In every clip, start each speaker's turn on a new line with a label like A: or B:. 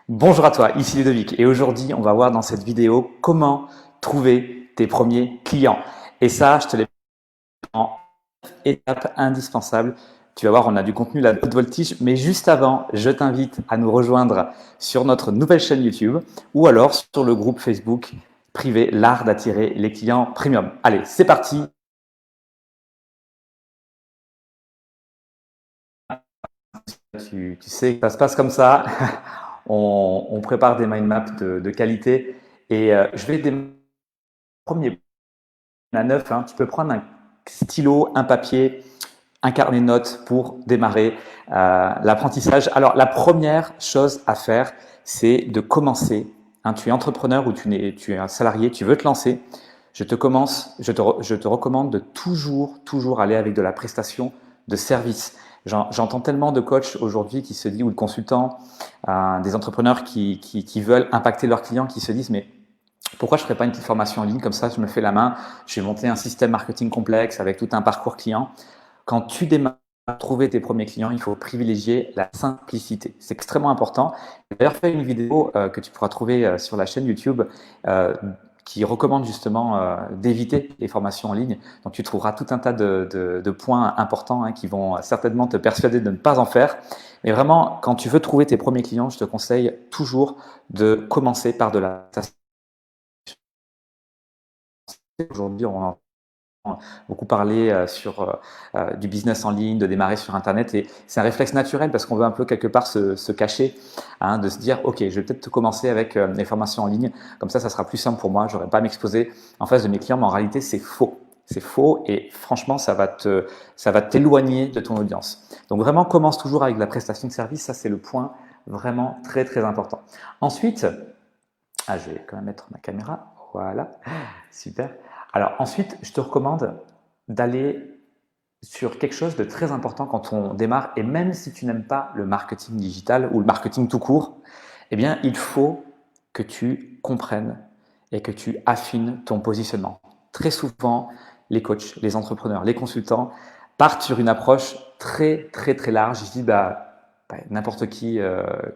A: Bonjour à toi, ici Ludovic et aujourd'hui on va voir dans cette vidéo comment trouver tes premiers clients. Et ça, je te l'ai en étape indispensable. Tu vas voir, on a du contenu là de haute voltige, mais juste avant, je t'invite à nous rejoindre sur notre nouvelle chaîne YouTube ou alors sur le groupe Facebook privé L'Art d'attirer les clients premium. Allez, c'est parti. Tu sais que ça se passe comme ça. On prépare des mind maps de qualité et je vais démarrer premier à neuf, hein. Tu peux prendre un stylo, un papier, un carnet de notes pour démarrer l'apprentissage. Alors, la première chose à faire, c'est de commencer. Hein, tu es entrepreneur ou tu es un salarié, tu veux te lancer. Je te recommande de toujours aller avec de la prestation de service. J'entends tellement de coachs aujourd'hui qui se disent, ou de consultants, des entrepreneurs qui veulent impacter leurs clients, qui se disent, mais pourquoi je ne ferais pas une petite formation en ligne comme ça, je me fais la main, je vais monter un système marketing complexe avec tout un parcours client. Quand tu démarres à trouver tes premiers clients, il faut privilégier la simplicité. C'est extrêmement important. J'ai d'ailleurs fait une vidéo que tu pourras trouver sur la chaîne YouTube qui recommande justement d'éviter les formations en ligne. Donc tu trouveras tout un tas de points importants qui vont certainement te persuader de ne pas en faire. Mais vraiment, quand tu veux trouver tes premiers clients, je te conseille toujours de commencer par de la Aujourd'hui, on en a beaucoup parlé du business en ligne, de démarrer sur Internet. Et c'est un réflexe naturel parce qu'on veut un peu quelque part se cacher, hein, de se dire, OK, je vais peut-être commencer avec les formations en ligne. Comme ça sera plus simple pour moi. Je n'aurai pas à m'exposer en face de mes clients. Mais en réalité, c'est faux. C'est faux et franchement, ça va t'éloigner de ton audience. Donc vraiment, commence toujours avec la prestation de service. Ça, c'est le point vraiment très important. Ensuite, je vais quand même mettre ma caméra. Voilà, super. Alors ensuite, je te recommande d'aller sur quelque chose de très important quand on démarre. Et même si tu n'aimes pas le marketing digital ou le marketing tout court, eh bien, il faut que tu comprennes et que tu affines ton positionnement. Très souvent, les coachs, les entrepreneurs, les consultants partent sur une approche très large. Je dis, n'importe qui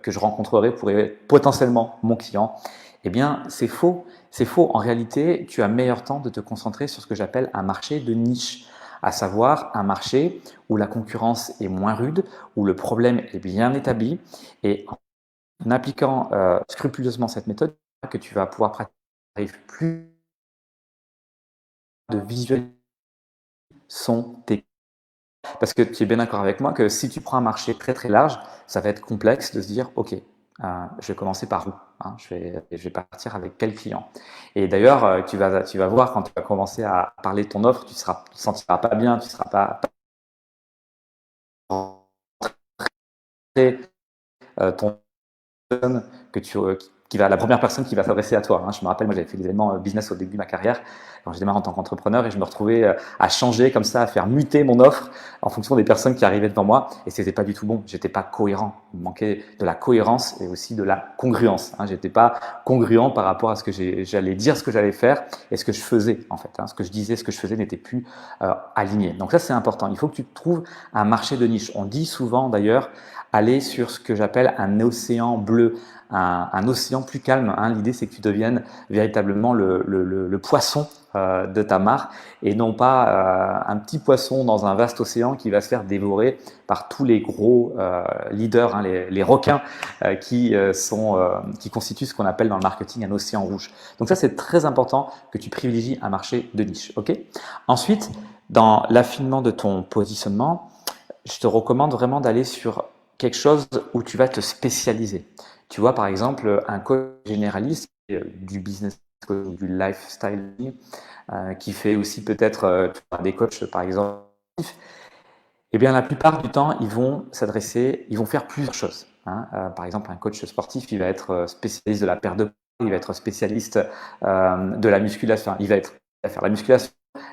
A: que je rencontrerai pourrait être potentiellement mon client. Eh bien, c'est faux. C'est faux. En réalité, tu as meilleur temps de te concentrer sur ce que j'appelle un marché de niche, à savoir un marché où la concurrence est moins rude, où le problème est bien établi. Et en appliquant scrupuleusement cette méthode, que tu vas pouvoir pratiquer plus de visuels sont tes. Parce que tu es bien d'accord avec moi que si tu prends un marché très large, ça va être complexe de se dire, OK, je vais commencer par où, hein, je vais partir avec quel client. Et d'ailleurs, tu vas voir quand tu vas commencer à parler de ton offre, tu ne te sentiras pas bien, tu ne seras pas ton que tu, la première personne qui va s'adresser à toi. Hein. Je me rappelle, moi j'avais fait des événements business au début de ma carrière, quand j'ai démarré en tant qu'entrepreneur, et je me retrouvais à changer comme ça, à faire muter mon offre en fonction des personnes qui arrivaient devant moi, et c'était pas du tout bon. J'étais pas cohérent. Il me manquait de la cohérence et aussi de la congruence. Hein. J'étais pas congruent par rapport à ce que j'allais dire, ce que j'allais faire et ce que je faisais en fait. Hein. Ce que je disais, ce que je faisais n'était plus aligné. Donc ça c'est important. Il faut que tu trouves un marché de niche. On dit souvent d'ailleurs aller sur ce que j'appelle un océan bleu, un océan plus calme. Hein. L'idée, c'est que tu deviennes véritablement le poisson de ta mare et non pas un petit poisson dans un vaste océan qui va se faire dévorer par tous les gros leaders, hein, les requins qui constituent ce qu'on appelle dans le marketing un océan rouge. Donc ça, c'est très important que tu privilégies un marché de niche. Okay. Ensuite, dans l'affinement de ton positionnement, je te recommande vraiment d'aller sur quelque chose où tu vas te spécialiser. Tu vois, par exemple, un coach généraliste du business coach, du lifestyle, qui fait aussi peut-être des coachs, par exemple, eh bien, la plupart du temps, ils vont faire plusieurs choses. Hein. Par exemple, un coach sportif, il va être spécialiste de la perte de poids, il va être spécialiste de la musculation, il va faire la musculation,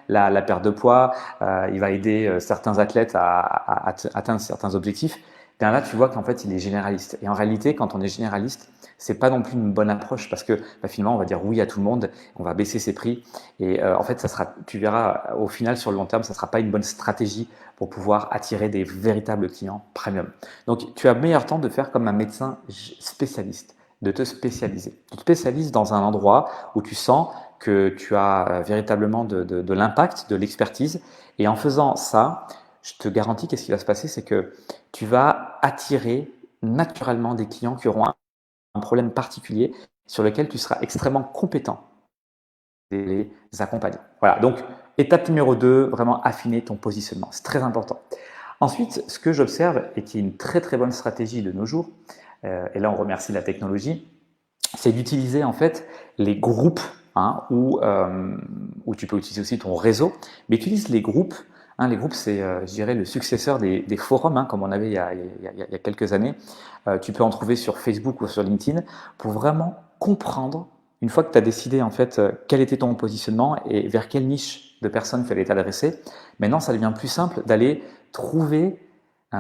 A: la perte de poids, il va aider certains athlètes à atteindre certains objectifs. Bien là, tu vois qu'en fait, il est généraliste. Et en réalité, quand on est généraliste, c'est pas non plus une bonne approche parce que finalement, on va dire oui à tout le monde, on va baisser ses prix. Et en fait, tu verras au final, sur le long terme, ça sera pas une bonne stratégie pour pouvoir attirer des véritables clients premium. Donc, tu as meilleur temps de faire comme un médecin spécialiste. de te spécialiser. Tu te spécialises dans un endroit où tu sens que tu as véritablement de l'impact, de l'expertise. Et en faisant ça, je te garantis qu'est-ce qui va se passer, c'est que tu vas attirer naturellement des clients qui auront un problème particulier sur lequel tu seras extrêmement compétent de les accompagner. Voilà, donc étape numéro 2, vraiment affiner ton positionnement. C'est très important. Ensuite, ce que j'observe et qui est une très très bonne stratégie de nos jours, et là on remercie la technologie, c'est d'utiliser en fait les groupes, où tu peux utiliser aussi ton réseau, mais utilise les groupes. Les groupes, c'est, je dirais, le successeur des forums, comme on avait il y a quelques années. Tu peux en trouver sur Facebook ou sur LinkedIn pour vraiment comprendre, une fois que tu as décidé en fait quel était ton positionnement et vers quelle niche de personnes tu allais t'adresser. Maintenant, ça devient plus simple d'aller trouver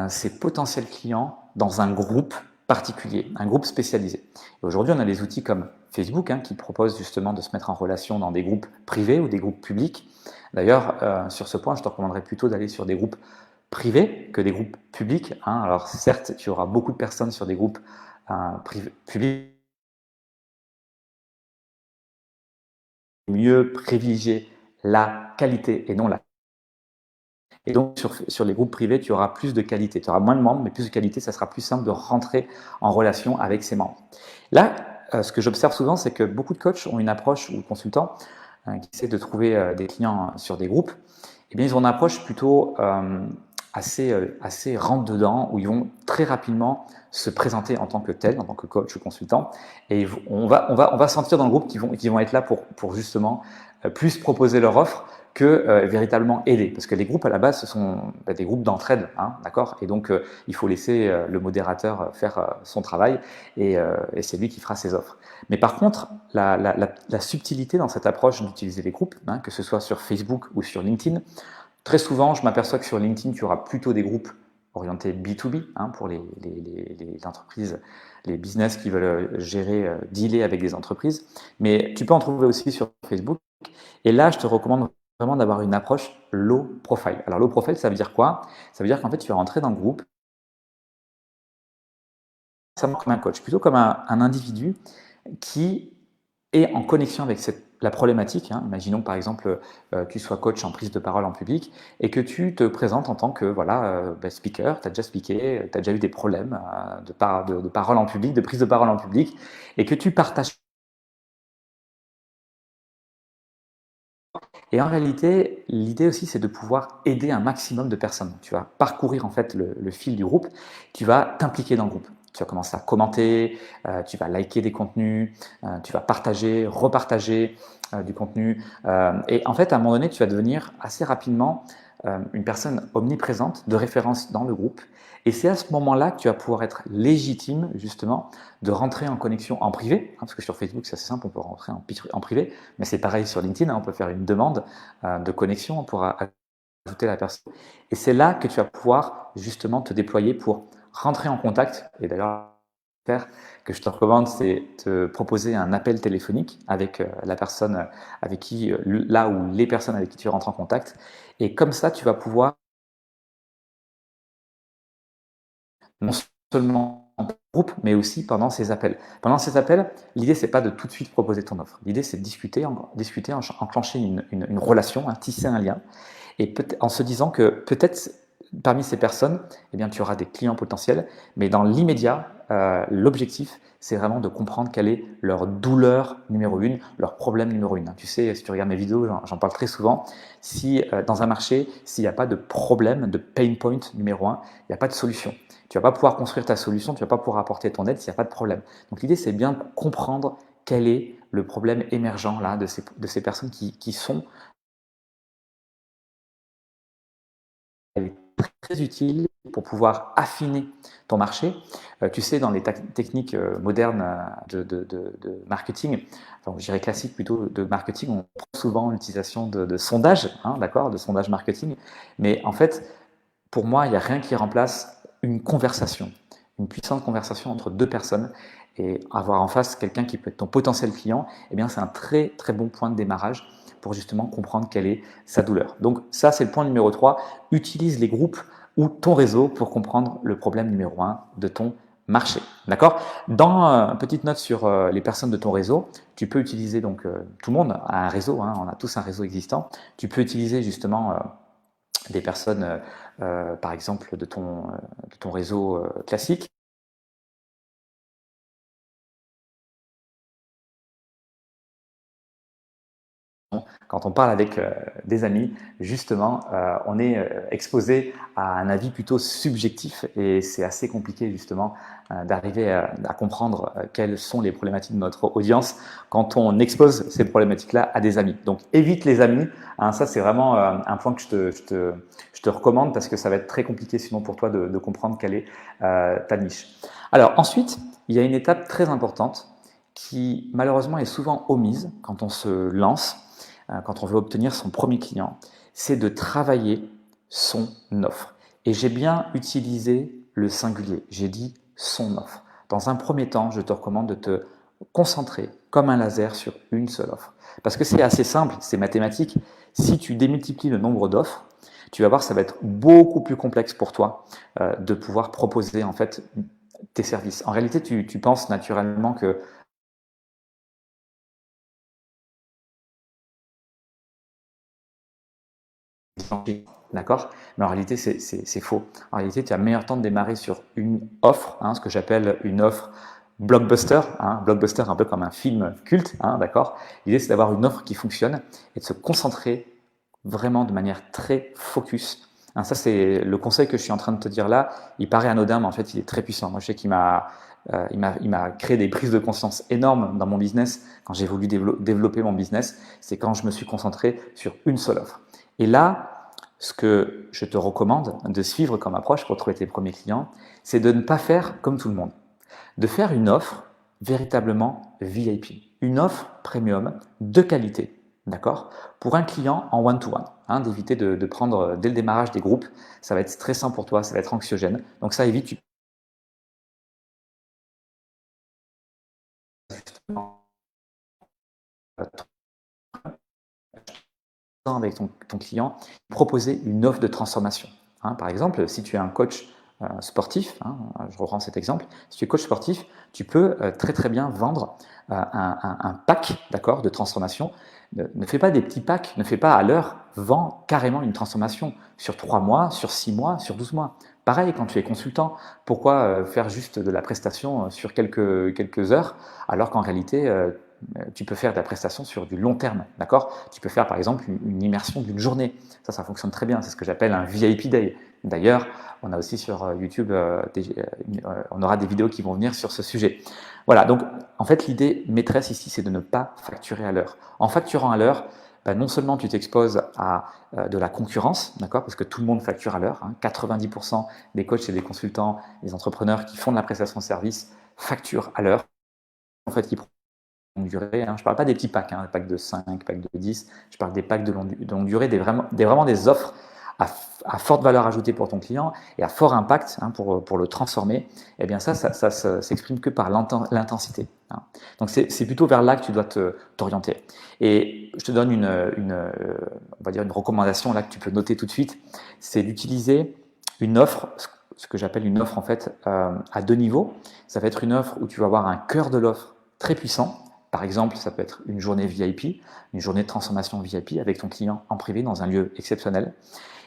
A: ses potentiels clients dans un groupe particulier, un groupe spécialisé. Aujourd'hui, on a des outils comme Facebook qui proposent justement de se mettre en relation dans des groupes privés ou des groupes publics. D'ailleurs, sur ce point, je te recommanderais plutôt d'aller sur des groupes privés que des groupes publics. Alors certes, tu auras beaucoup de personnes sur des groupes publics. Mieux privilégier la qualité et non la. Et donc, sur les groupes privés, tu auras plus de qualité. Tu auras moins de membres, mais plus de qualité. Ça sera plus simple de rentrer en relation avec ses membres. Là, ce que j'observe souvent, c'est que beaucoup de coachs ont une approche, ou consultants, qui essaient de trouver des clients sur des groupes. Eh bien, ils ont une approche plutôt assez rentre-dedans, où ils vont très rapidement se présenter en tant que tel, en tant que coach ou consultant. Et on va sentir dans le groupe qu'ils vont être là pour justement plus proposer leur offre que véritablement aider. Parce que les groupes, à la base, ce sont des groupes d'entraide, d'accord. Et donc, il faut laisser le modérateur faire son travail et c'est lui qui fera ses offres. Mais par contre, la subtilité dans cette approche d'utiliser les groupes, que ce soit sur Facebook ou sur LinkedIn, très souvent, je m'aperçois que sur LinkedIn, tu auras plutôt des groupes orientés B2B, pour les entreprises, les business qui veulent gérer, dealer avec des entreprises. Mais tu peux en trouver aussi sur Facebook. Et là, je te recommande vraiment d'avoir une approche low profile. Alors, low profile, ça veut dire quoi? Ça veut dire qu'en fait, tu vas rentrer dans le groupe, ça comme un coach, plutôt comme un individu qui est en connexion avec la problématique. Imaginons par exemple tu sois coach en prise de parole en public et que tu te présentes en tant que speaker, tu as déjà speaké, tu as déjà eu des problèmes de parole en public, de prise de parole en public, et que tu partages. Et en réalité, l'idée aussi, c'est de pouvoir aider un maximum de personnes. Tu vas parcourir en fait le fil du groupe, tu vas t'impliquer dans le groupe. Tu vas commencer à commenter, tu vas liker des contenus, tu vas partager, repartager du contenu. Et en fait, à un moment donné, tu vas devenir assez rapidement une personne omniprésente de référence dans le groupe. Et c'est à ce moment-là que tu vas pouvoir être légitime, justement, de rentrer en connexion en privé, parce que sur Facebook, c'est assez simple, on peut rentrer en privé, mais c'est pareil sur LinkedIn, on peut faire une demande de connexion, on pourra ajouter la personne. Et c'est là que tu vas pouvoir, justement, te déployer pour rentrer en contact. Et d'ailleurs, que je te recommande, c'est de proposer un appel téléphonique avec la personne avec qui, là où les personnes avec qui tu rentres en contact. Et comme ça, tu vas pouvoir non seulement en groupe, mais aussi pendant ces appels. Pendant ces appels, l'idée, c'est pas de tout de suite proposer ton offre. L'idée, c'est de discuter, enclencher une relation, tisser un lien, et en se disant que peut-être parmi ces personnes, eh bien, tu auras des clients potentiels, mais dans l'immédiat, l'objectif, c'est vraiment de comprendre quelle est leur douleur numéro 1, leur problème numéro 1. Tu sais, si tu regardes mes vidéos, j'en parle très souvent, si dans un marché, s'il n'y a pas de problème, de pain point numéro 1, il n'y a pas de solution. Tu ne vas pas pouvoir construire ta solution, tu ne vas pas pouvoir apporter ton aide s'il n'y a pas de problème. Donc l'idée, c'est bien de comprendre quel est le problème émergent là, de ces personnes qui sont très utile pour pouvoir affiner ton marché. Tu sais, dans les techniques modernes de marketing, enfin, je dirais classique plutôt de marketing, on prend souvent l'utilisation de sondage, d'accord, de sondage marketing. Mais en fait, pour moi, il n'y a rien qui remplace une conversation, une puissante conversation entre deux personnes, et avoir en face quelqu'un qui peut être ton potentiel client, eh bien, c'est un très très bon point de démarrage pour justement comprendre quelle est sa douleur. Donc ça, c'est le point numéro 3. Utilise les groupes ou ton réseau pour comprendre le problème numéro 1 de ton marcher. D'accord? Dans petite note sur les personnes de ton réseau, tu peux utiliser, donc tout le monde a un réseau, hein, on a tous un réseau existant. Tu peux utiliser justement des personnes, par exemple, de ton réseau classique. Quand on parle avec des amis, justement, on est exposé à un avis plutôt subjectif et c'est assez compliqué justement d'arriver à comprendre quelles sont les problématiques de notre audience quand on expose ces problématiques-là à des amis. Donc évite les amis, hein, ça c'est vraiment un point que je te recommande parce que ça va être très compliqué sinon pour toi de comprendre quelle est ta niche. Alors ensuite, il y a une étape très importante qui malheureusement est souvent omise quand on se lance, quand on veut obtenir son premier client, c'est de travailler son offre. Et j'ai bien utilisé le singulier, j'ai dit son offre. Dans un premier temps, je te recommande de te concentrer comme un laser sur une seule offre. Parce que c'est assez simple, c'est mathématique. Si tu démultiplies le nombre d'offres, tu vas voir ça va être beaucoup plus complexe pour toi de pouvoir proposer en fait tes services. En réalité, tu penses naturellement que d'accord? Mais en réalité, c'est faux. En réalité, tu as meilleur temps de démarrer sur une offre, hein, ce que j'appelle une offre blockbuster, hein, blockbuster un peu comme un film culte, hein, d'accord? L'idée, c'est d'avoir une offre qui fonctionne et de se concentrer vraiment de manière très focus. Hein, ça, c'est le conseil que je suis en train de te dire là. Il paraît anodin, mais en fait, il est très puissant. Moi, je sais qu'il m'a créé des prises de conscience énormes dans mon business quand j'ai voulu développer mon business. C'est quand je me suis concentré sur une seule offre. Et là, ce que je te recommande de suivre comme approche pour trouver tes premiers clients, c'est de ne pas faire comme tout le monde. De faire une offre véritablement VIP, une offre premium de qualité, d'accord? Pour un client en one-to-one, hein, d'éviter de prendre dès le démarrage des groupes, ça va être stressant pour toi, ça va être anxiogène. Donc ça évite, tu avec ton client, proposer une offre de transformation. Hein, par exemple, si tu es un coach sportif, hein, je reprends cet exemple, si tu es coach sportif, tu peux très très bien vendre un pack de transformation. Ne fais pas des petits packs, ne fais pas à l'heure, vends carrément une transformation sur 3 mois, sur 6 mois, sur 12 mois. Pareil, quand tu es consultant, pourquoi faire juste de la prestation sur quelques heures alors qu'en réalité, tu peux faire de la prestation sur du long terme, d'accord? Tu peux faire par exemple une immersion d'une journée. Ça fonctionne très bien. C'est ce que j'appelle un VIP Day. D'ailleurs, on a aussi sur YouTube, on aura des vidéos qui vont venir sur ce sujet. Voilà, donc en fait, l'idée maîtresse ici, c'est de ne pas facturer à l'heure. En facturant à l'heure, non seulement tu t'exposes à de la concurrence, d'accord, parce que tout le monde facture à l'heure. Hein, 90% des coachs et des consultants, des entrepreneurs qui font de la prestation de service facturent à l'heure. En fait, qui longue durée. Hein. Je ne parle pas des petits packs, hein, des packs de 5, packs de 10. Je parle des packs de longue durée, vraiment des offres à forte valeur ajoutée pour ton client et à fort impact hein, pour le transformer. Eh bien ça s'exprime que par l'intensité. Hein. Donc c'est plutôt vers là que tu dois t'orienter. Et je te donne on va dire une recommandation là que tu peux noter tout de suite, c'est d'utiliser une offre, ce que j'appelle une offre en fait à 2 niveaux. Ça va être une offre où tu vas avoir un cœur de l'offre très puissant. Par exemple, ça peut être une journée VIP, une journée de transformation VIP avec ton client en privé dans un lieu exceptionnel.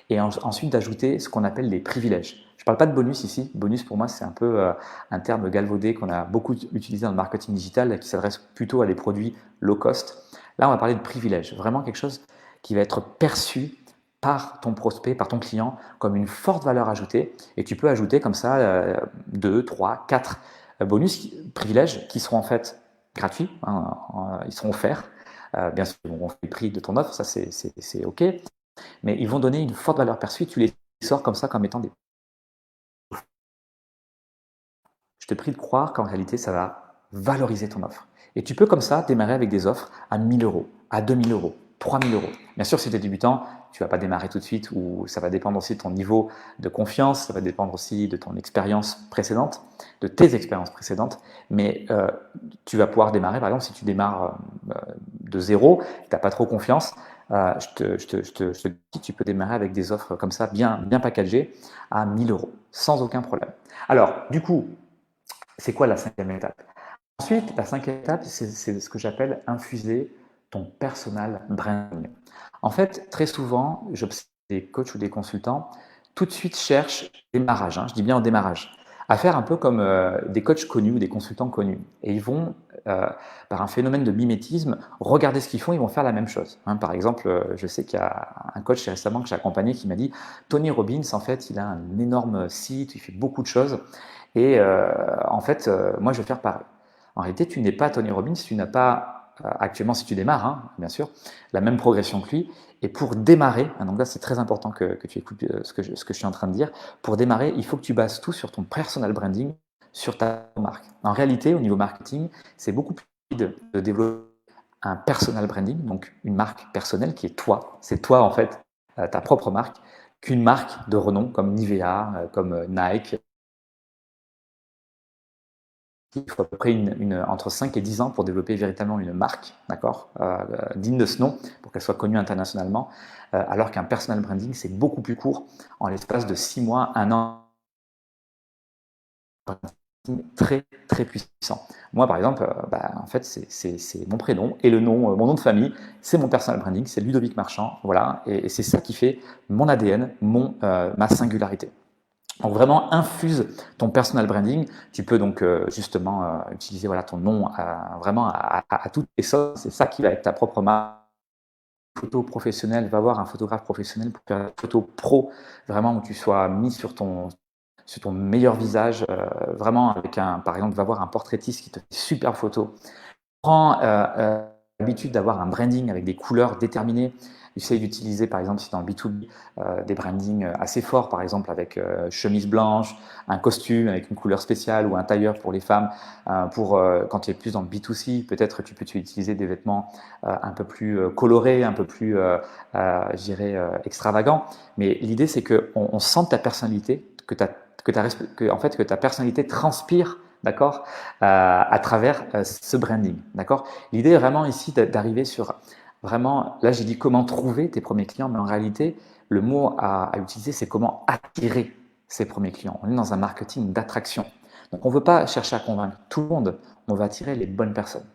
A: Et ensuite d'ajouter ce qu'on appelle les privilèges. Je ne parle pas de bonus ici. Bonus pour moi, c'est un peu un terme galvaudé qu'on a beaucoup utilisé dans le marketing digital et qui s'adresse plutôt à des produits low cost. Là, on va parler de privilèges. Vraiment quelque chose qui va être perçu par ton prospect, par ton client, comme une forte valeur ajoutée. Et tu peux ajouter comme ça 2, 3, 4 bonus, privilèges qui seront en fait gratuits, hein, ils seront offerts. Bien sûr, on fait le prix de ton offre, ça c'est OK, mais ils vont donner une forte valeur perçue. Tu les sors comme ça, comme étant des. Je te prie de croire qu'en réalité, ça va valoriser ton offre. Et tu peux comme ça démarrer avec des offres à 1 000 euros, à 2 000 euros, 3 000 euros. Bien sûr, si tu es débutant, tu ne vas pas démarrer tout de suite, ou ça va dépendre aussi de ton niveau de confiance, ça va dépendre aussi de ton expérience précédente, de tes expériences précédentes, mais tu vas pouvoir démarrer, par exemple, si tu démarres de zéro, tu n'as pas trop confiance, je te dis, tu peux démarrer avec des offres comme ça, bien packagées, à 1 000 euros, sans aucun problème. Alors, du coup, C'est quoi la cinquième étape? Ensuite, la cinquième étape, c'est ce que j'appelle infuser ton personal branding. En fait, très souvent, j'observe des coachs ou des consultants, tout de suite cherchent démarrage, je dis bien au démarrage, à faire un peu comme des coachs connus ou des consultants connus. Et ils vont, par un phénomène de mimétisme, regarder ce qu'ils font, ils vont faire la même chose. Par exemple, je sais qu'il y a un coach récemment que j'ai accompagné qui m'a dit Tony Robbins, en fait, il a un énorme site, il fait beaucoup de choses. Et en fait, moi, je vais faire pareil. En réalité, tu n'es pas Tony Robbins, tu n'as pas, actuellement, si tu démarres, bien sûr, la même progression que lui. Et pour démarrer, donc là, c'est très important que tu écoutes ce que je suis en train de dire. Pour démarrer, il faut que tu bases tout sur ton personal branding, sur ta marque. En réalité, au niveau marketing, c'est beaucoup plus rapide de développer un personal branding, donc une marque personnelle qui est toi. C'est toi, en fait, ta propre marque, qu'une marque de renom comme Nivea, comme Nike. Il faut à peu près entre 5 et 10 ans pour développer véritablement une marque, d'accord, digne de ce nom, pour qu'elle soit connue internationalement, alors qu'un personal branding, c'est beaucoup plus court, en l'espace de 6 mois, 1 an, très très puissant. Moi, par exemple, en fait, c'est mon prénom et le nom, mon nom de famille, c'est mon personal branding, c'est Ludovic Marchand, voilà, et c'est ça qui fait mon ADN, ma singularité. Donc vraiment infuse ton personal branding. Tu peux donc justement utiliser voilà, ton nom vraiment à toutes les sauces. C'est ça qui va être ta propre marque. Photo professionnelle, va voir un photographe professionnel pour faire une photo pro, vraiment où tu sois mis sur ton meilleur visage, vraiment avec par exemple, va voir un portraitiste qui te fait une super photo. Prends l'habitude d'avoir un branding avec des couleurs déterminées. Essaye d'utiliser, par exemple, si dans le B2B, des brandings assez forts, par exemple avec chemise blanche, un costume avec une couleur spéciale ou un tailleur pour les femmes. Quand tu es plus dans le B2C, peut-être tu peux utiliser des vêtements un peu plus colorés, un peu plus, je dirais, extravagants. Mais l'idée, c'est qu'on sente ta personnalité, en fait, que ta personnalité transpire, d'accord, à travers ce branding, d'accord. L'idée est vraiment ici d'arriver sur vraiment, là j'ai dit comment trouver tes premiers clients, mais en réalité, le mot à utiliser, c'est comment attirer ses premiers clients. On est dans un marketing d'attraction. Donc on ne veut pas chercher à convaincre tout le monde, on va attirer les bonnes personnes.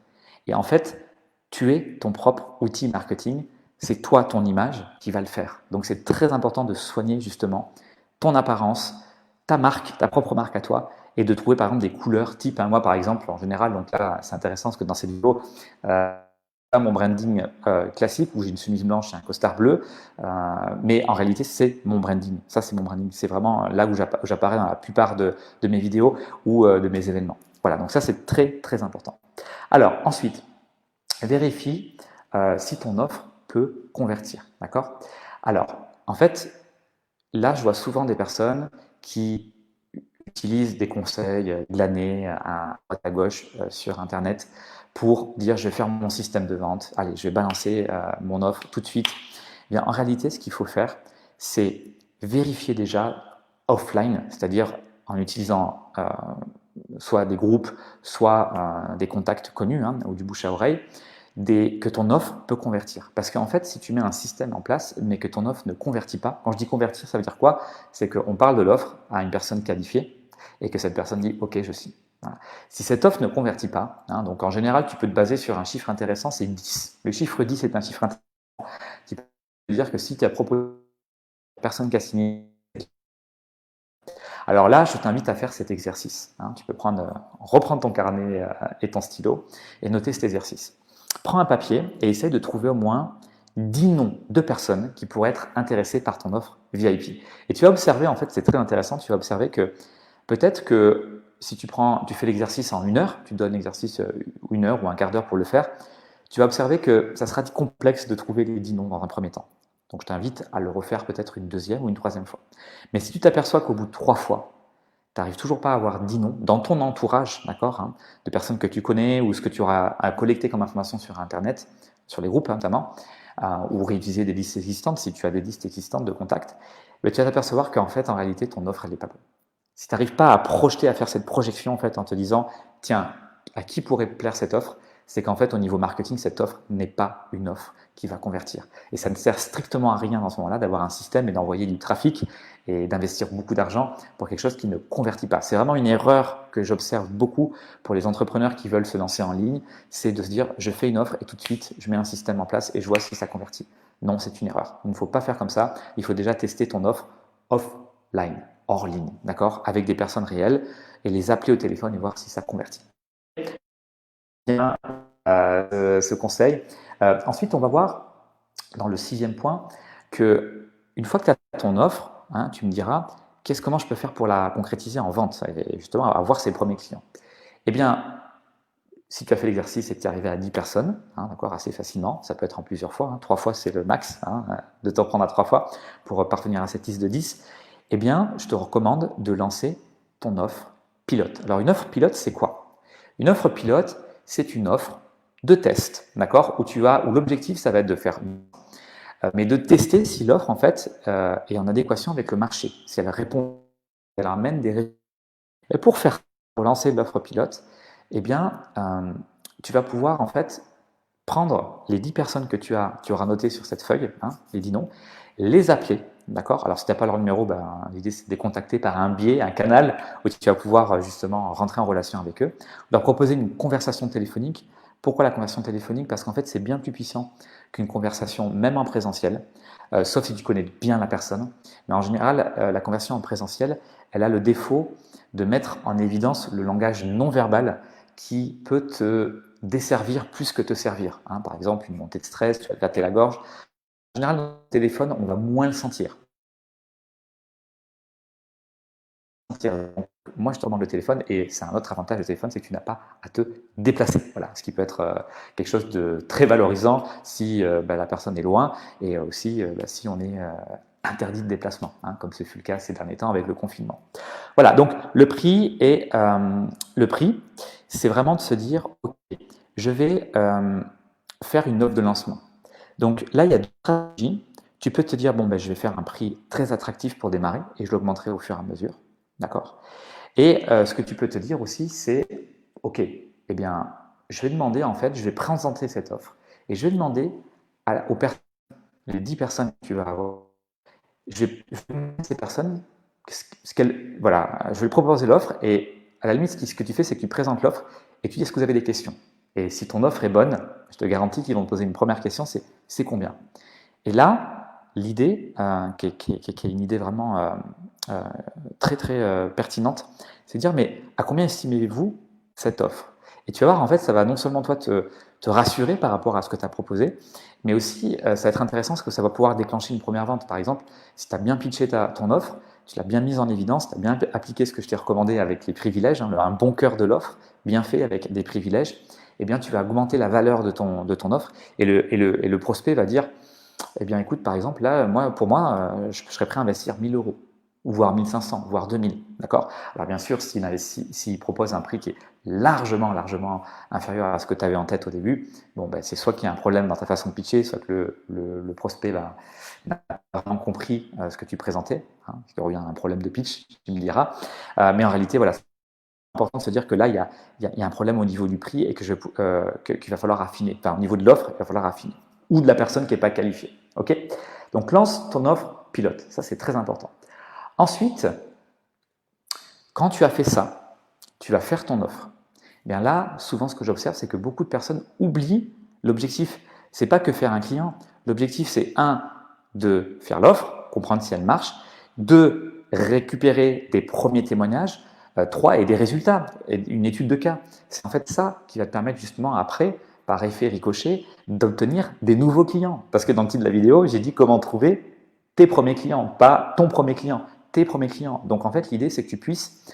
A: Et en fait, tu es ton propre outil marketing, c'est toi, ton image, qui va le faire. Donc c'est très important de soigner justement ton apparence, ta marque, ta propre marque à toi, et de trouver par exemple des couleurs type, moi par exemple en général, donc là c'est intéressant parce que dans cette vidéo, mon branding classique où j'ai une chemise blanche et un costard bleu, mais en réalité c'est mon branding, ça c'est mon branding, c'est vraiment là où j'apparais dans la plupart de mes vidéos ou de mes événements. Voilà, donc ça c'est très très important. Alors ensuite, vérifie si ton offre peut convertir, d'accord. Alors en fait, là je vois souvent des personnes qui utilisent des conseils glanés à droite à gauche sur Internet pour dire je vais faire mon système de vente, allez, je vais balancer mon offre tout de suite. Eh bien, en réalité, ce qu'il faut faire, c'est vérifier déjà offline, c'est-à-dire en utilisant soit des groupes, soit des contacts connus ou du bouche à oreille, que ton offre peut convertir. Parce qu'en fait, si tu mets un système en place, mais que ton offre ne convertit pas, quand je dis convertir, ça veut dire quoi? C'est qu'on parle de l'offre à une personne qualifiée et que cette personne dit « Ok, je signe ». Voilà. Si cette offre ne convertit pas, donc en général, tu peux te baser sur un chiffre intéressant, c'est 10. Le chiffre 10 est un chiffre intéressant qui peut dire que si tu as proposé à la personne qui a signé, alors là, je t'invite à faire cet exercice. Tu peux reprendre ton carnet et ton stylo et noter cet exercice. Prends un papier et essaye de trouver au moins 10 noms de personnes qui pourraient être intéressées par ton offre VIP. Et tu vas observer, en fait, c'est très intéressant, tu vas observer que peut-être que si tu fais l'exercice en 1 heure, tu donnes l'exercice 1 heure ou un quart d'heure pour le faire, tu vas observer que ça sera complexe de trouver les 10 noms dans un premier temps. Donc je t'invite à le refaire peut-être une 2e ou une 3e fois. Mais si tu t'aperçois qu'au bout de 3 fois, tu n'arrives toujours pas à avoir 10 noms dans ton entourage, d'accord, de personnes que tu connais ou ce que tu auras à collecter comme information sur Internet, sur les groupes notamment, ou réutiliser des listes existantes si tu as des listes existantes de contacts, tu vas t'apercevoir qu'en fait, en réalité, ton offre, elle n'est pas bonne. Si tu n'arrives pas à projeter, à faire cette projection en fait, en te disant, tiens, à qui pourrait plaire cette offre, c'est qu'en fait, au niveau marketing, cette offre n'est pas une offre qui va convertir. Et ça ne sert strictement à rien dans ce moment-là d'avoir un système et d'envoyer du trafic et d'investir beaucoup d'argent pour quelque chose qui ne convertit pas. C'est vraiment une erreur que j'observe beaucoup pour les entrepreneurs qui veulent se lancer en ligne, c'est de se dire je fais une offre et tout de suite je mets un système en place et je vois si ça convertit. Non, c'est une erreur. Il ne faut pas faire comme ça. Il faut déjà tester ton offre offline, hors ligne, d'accord, avec des personnes réelles et les appeler au téléphone et voir si ça convertit. Bien, ce conseil. Ensuite, on va voir dans le 6e point que une fois que tu as ton offre, hein, tu me diras comment je peux faire pour la concrétiser en vente et justement avoir ses premiers clients. Eh bien, si tu as fait l'exercice et que tu es arrivé à 10 personnes, hein, d'accord, assez facilement, ça peut être en plusieurs fois, hein, 3 fois c'est le max, hein, de t'en prendre à 3 fois pour parvenir à cette liste de 10, eh bien, je te recommande de lancer ton offre pilote. Alors, une offre pilote, c'est quoi? Une offre pilote, c'est une offre de test, d'accord, où l'objectif, ça va être de faire, mais de tester si l'offre, en fait, est en adéquation avec le marché, si elle répond, elle amène des résultats. Et pour lancer l'offre pilote, eh bien, tu vas pouvoir en fait prendre les 10 personnes que tu auras notées sur cette feuille, hein, les 10 noms, les appeler, d'accord? Alors si tu n'as pas leur numéro, l'idée c'est de les contacter par un biais, un canal où tu vas pouvoir justement rentrer en relation avec eux, leur proposer une conversation téléphonique. Pourquoi la conversation téléphonique? Parce qu'en fait c'est bien plus puissant qu'une conversation même en présentiel, sauf si tu connais bien la personne. Mais en général, la conversation en présentiel, elle a le défaut de mettre en évidence le langage non verbal qui peut te desservir plus que te servir. Hein. Par exemple, une montée de stress, tu vas te gratter la gorge. En général, dans le téléphone, on va moins le sentir. Donc, moi, je te demande le téléphone et c'est un autre avantage du téléphone, c'est que tu n'as pas à te déplacer. Voilà, ce qui peut être quelque chose de très valorisant si la personne est loin et aussi si on est interdit de déplacement, hein, comme ce fut le cas ces derniers temps avec le confinement. Voilà, donc le prix, c'est vraiment de se dire, ok, je vais faire une offre de lancement. Donc là, il y a deux stratégies. Tu peux te dire, bon, je vais faire un prix très attractif pour démarrer et je l'augmenterai au fur et à mesure. D'accord? Et ce que tu peux te dire aussi, c'est, ok, eh bien, je vais demander, en fait, je vais présenter cette offre et je vais demander aux personnes, les 10 personnes que tu vas avoir, je vais demander à ces personnes voilà, je vais proposer l'offre et à la limite, ce que tu fais, c'est que tu présentes l'offre et tu dis est-ce que vous avez des questions? Et si ton offre est bonne, je te garantis qu'ils vont te poser une première question, c'est combien? Et là, l'idée, qui est une idée vraiment très très pertinente, c'est de dire mais à combien estimez-vous cette offre? Et tu vas voir, en fait, ça va non seulement toi te rassurer par rapport à ce que tu as proposé, mais aussi ça va être intéressant parce que ça va pouvoir déclencher une première vente. Par exemple, si tu as bien pitché ton offre, tu l'as bien mise en évidence, tu as bien appliqué ce que je t'ai recommandé avec les privilèges, hein, un bon cœur de l'offre, bien fait avec des privilèges, eh bien tu vas augmenter la valeur de ton offre et le prospect va dire eh bien, écoute, par exemple, là, pour moi, je serais prêt à investir 1 000 euros, ou voire 1 500, voire 2 000. D'accord? Alors, bien sûr, s'il propose un prix qui est largement, largement inférieur à ce que tu avais en tête au début, bon, c'est soit qu'il y a un problème dans ta façon de pitcher, soit que le prospect n'a pas vraiment compris ce que tu présentais. Hein, il revient à un problème de pitch, tu me diras. Mais en réalité, voilà, c'est important de se dire que là, il y a un problème au niveau du prix et qu'il va falloir affiner. Enfin, au niveau de l'offre, il va falloir affiner. Ou de la personne qui n'est pas qualifiée. Ok? Donc, lance ton offre pilote. Ça, c'est très important. Ensuite, quand tu as fait ça, tu vas faire ton offre. Eh bien là, souvent, ce que j'observe, c'est que beaucoup de personnes oublient l'objectif. C'est pas que faire un client. L'objectif, c'est de faire l'offre, comprendre si elle marche, 2, récupérer des premiers témoignages, 3, et des résultats, et une étude de cas. C'est en fait ça qui va te permettre justement après, par effet ricochet, d'obtenir des nouveaux clients. Parce que dans le titre de la vidéo, j'ai dit comment trouver tes premiers clients, pas ton premier client, tes premiers clients. Donc en fait, l'idée, c'est que tu puisses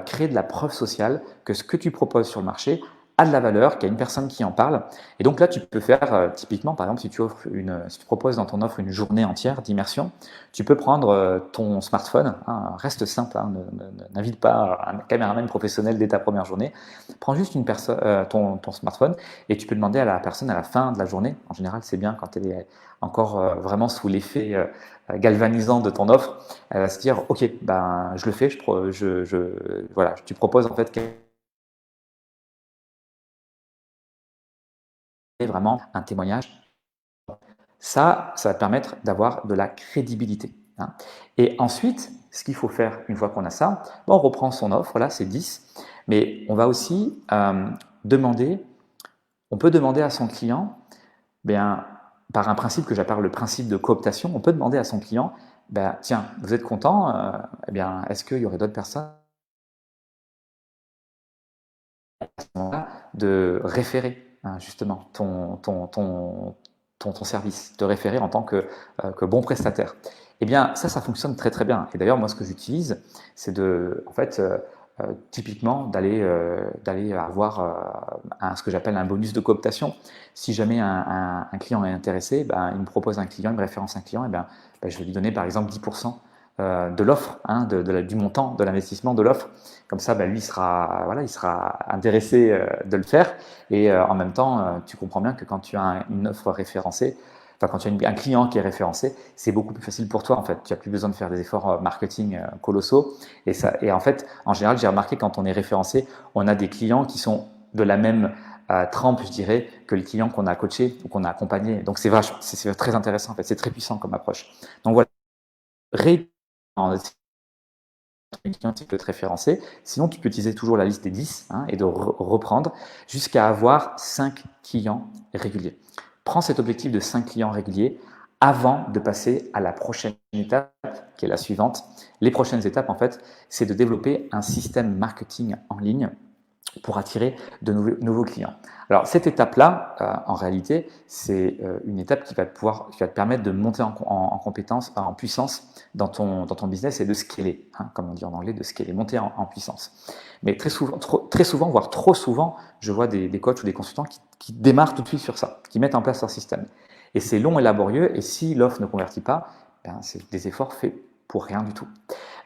A: créer de la preuve sociale que ce que tu proposes sur le marché a de la valeur, qu'il y a une personne qui en parle. Et donc là, tu peux faire, typiquement, par exemple, si tu proposes dans ton offre une journée entière d'immersion, tu peux prendre ton smartphone, hein, reste simple, hein, n'invite pas un caméraman professionnel dès ta première journée, prends juste ton smartphone et tu peux demander à la personne à la fin de la journée, en général c'est bien quand elle est encore vraiment sous l'effet galvanisant de ton offre, elle va se dire ok, je le fais, voilà, tu proposes en fait vraiment un témoignage. Ça va te permettre d'avoir de la crédibilité. Hein. Et ensuite, ce qu'il faut faire une fois qu'on a ça, on reprend son offre, là c'est 10, mais on va aussi on peut demander à son client, bien, par un principe que j'appelle le principe de cooptation, on peut demander à son client, ben, tiens, vous êtes content, eh bien, est-ce qu'il y aurait d'autres personnes de référer hein, justement ton service, de référer en tant que bon prestataire. Eh bien, ça fonctionne très très bien. Et d'ailleurs, moi, ce que j'utilise, c'est en fait, typiquement d'aller avoir ce que j'appelle un bonus de cooptation. Si jamais un client est intéressé, ben, il me propose un client, il me référence un client, et ben, je vais lui donner par exemple 10% de l'offre, hein, du montant de l'investissement de l'offre. Comme ça, ben, lui, il sera intéressé de le faire. Et en même temps, tu comprends bien que quand tu as une offre référencée, enfin quand tu as un client qui est référencé, c'est beaucoup plus facile pour toi en fait. Tu n'as plus besoin de faire des efforts marketing colossaux. Et en fait, en général, j'ai remarqué quand on est référencé, on a des clients qui sont de la même trempe, je dirais, que les clients qu'on a coachés ou qu'on a accompagnés. Donc c'est très intéressant en fait, c'est très puissant comme approche. Donc voilà, un client qui peut être référencé. Sinon, tu peux utiliser toujours la liste des 10 hein, et de reprendre jusqu'à avoir 5 clients réguliers. Prends cet objectif de 5 clients réguliers avant de passer à la prochaine étape, qui est la suivante. Les prochaines étapes, en fait, c'est de développer un système marketing en ligne pour attirer de nouveaux clients. Alors cette étape-là, en réalité, c'est une étape qui va te permettre de monter en compétence, en puissance dans ton business et de scaler, hein, comme on dit en anglais, de scaler, monter en puissance. Mais très souvent, voire trop souvent, je vois des coachs ou des consultants qui démarrent tout de suite sur ça, qui mettent en place leur système. Et c'est long et laborieux, et si l'offre ne convertit pas, ben, c'est des efforts faits pour rien du tout.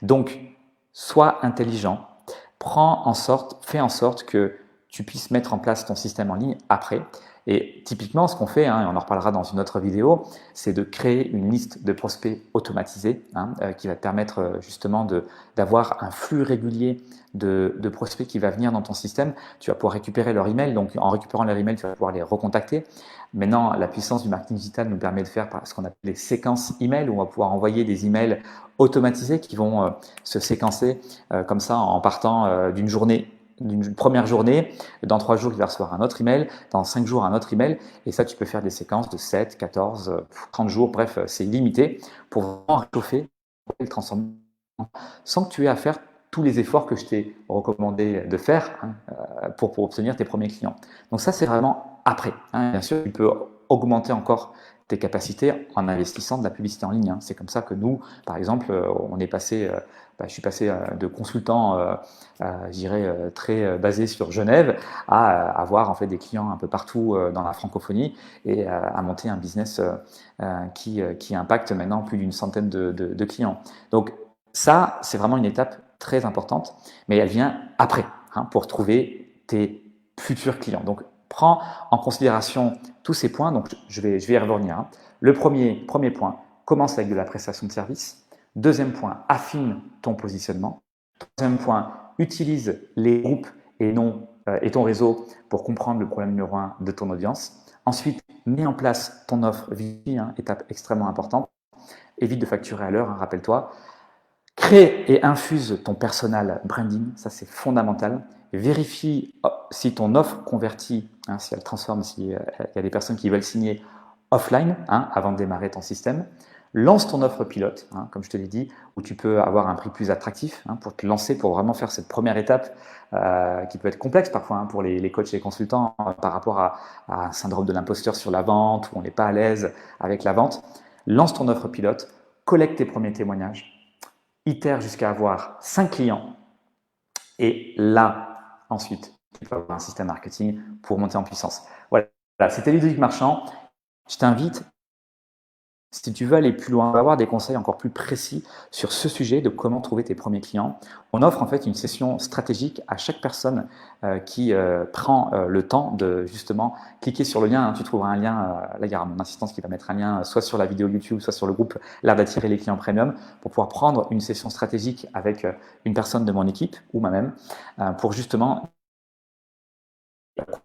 A: Donc, sois intelligent, fais en sorte que tu puisses mettre en place ton système en ligne après. Et typiquement, ce qu'on fait, hein, et on en reparlera dans une autre vidéo, c'est de créer une liste de prospects automatisés hein, qui va te permettre justement d'avoir un flux régulier de prospects qui va venir dans ton système. Tu vas pouvoir récupérer leur email. Donc, en récupérant leur email, tu vas pouvoir les recontacter. Maintenant, la puissance du marketing digital nous permet de faire ce qu'on appelle les séquences email, où on va pouvoir envoyer des emails automatisés qui vont se séquencer comme ça en partant d'une première journée. Dans 3 jours, il va recevoir un autre email. Dans 5 jours, un autre email. Et ça, tu peux faire des séquences de 7, 14, 30 jours. Bref, c'est limité pour vraiment réchauffer et le transformer sans que tu aies à faire tous les efforts que je t'ai recommandé de faire hein, pour obtenir tes premiers clients. Donc ça, c'est vraiment après. Hein. Bien sûr, tu peux augmenter encore tes capacités en investissant de la publicité en ligne. Hein. C'est comme ça que nous, par exemple, je suis passé de consultant, je dirais, très basé sur Genève, à avoir en fait des clients un peu partout dans la francophonie et à monter un business qui impacte maintenant plus d'une centaine de clients. Donc ça, c'est vraiment une étape très importante, mais elle vient après hein, pour trouver tes futurs clients. Donc prends en considération tous ces points, donc je vais y revenir. Hein. Le premier point, commence avec de la prestation de service. Deuxième point, affine ton positionnement. Troisième point, utilise les groupes et ton réseau pour comprendre le problème numéro 1 de ton audience. Ensuite, mets en place ton offre VIP, hein, étape extrêmement importante. Évite de facturer à l'heure, hein, rappelle-toi. Crée et infuse ton personal branding, ça c'est fondamental. Vérifie si ton offre convertit, hein, si elle transforme, s'il y a des personnes qui veulent signer offline hein, avant de démarrer ton système. Lance ton offre pilote, hein, comme je te l'ai dit, où tu peux avoir un prix plus attractif hein, pour te lancer, pour vraiment faire cette première étape qui peut être complexe parfois hein, pour les coachs et les consultants par rapport à un syndrome de l'imposteur sur la vente, où on n'est pas à l'aise avec la vente. Lance ton offre pilote, collecte tes premiers témoignages, itère jusqu'à avoir 5 clients et là, ensuite, tu peux avoir un système marketing pour monter en puissance. Voilà, c'était Ludovic Marchand. Je t'invite, si tu veux aller plus loin, avoir des conseils encore plus précis sur ce sujet de comment trouver tes premiers clients. On offre en fait une session stratégique à chaque personne qui prend le temps de justement cliquer sur le lien. Hein, tu trouveras un lien, là il y aura mon assistance qui va mettre un lien soit sur la vidéo YouTube, soit sur le groupe L'Art d'attirer les clients premium pour pouvoir prendre une session stratégique avec une personne de mon équipe ou moi-même pour justement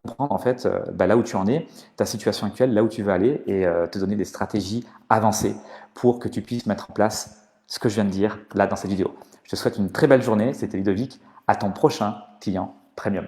A: comprendre en fait là où tu en es, ta situation actuelle, là où tu veux aller et te donner des stratégies avancées pour que tu puisses mettre en place ce que je viens de dire là dans cette vidéo. Je te souhaite une très belle journée, c'était Ludovic, à ton prochain client premium.